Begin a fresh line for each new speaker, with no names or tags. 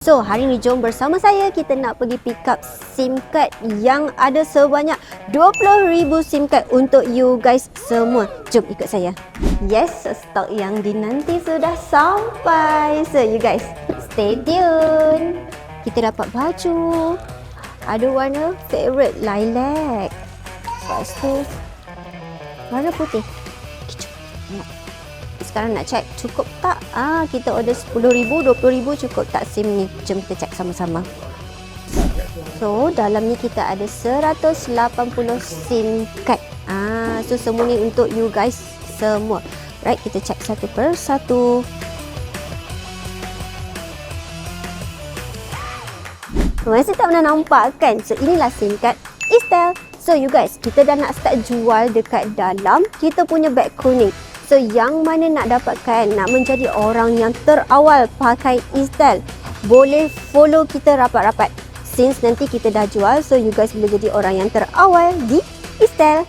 So, hari ni jom bersama saya kita nak pergi pick up SIM card yang ada sebanyak 20,000 SIM card untuk you guys semua. Jom ikut saya. Yes, stok yang dinanti sudah sampai. So, you guys stay tune. Kita dapat baju. Ada warna favorite lilac. Lepas tu warna putih. Okay, jom. Sekarang nak check cukup tak? Kita order 10,000, 20,000 cukup tak SIM ni? Jom kita check sama-sama. So, dalam ni kita ada 180 SIM card. So semua ni untuk you guys semua. Right, kita check satu per satu. Masih tak pernah nampak kan? So, inilah SIM card Istel. So, you guys, kita dah nak start jual dekat dalam kita punya beg kuning. So, yang mana nak dapatkan, nak menjadi orang yang terawal pakai Istel, boleh follow kita rapat-rapat. Since nanti kita dah jual, so you guys boleh jadi orang yang terawal di Istel.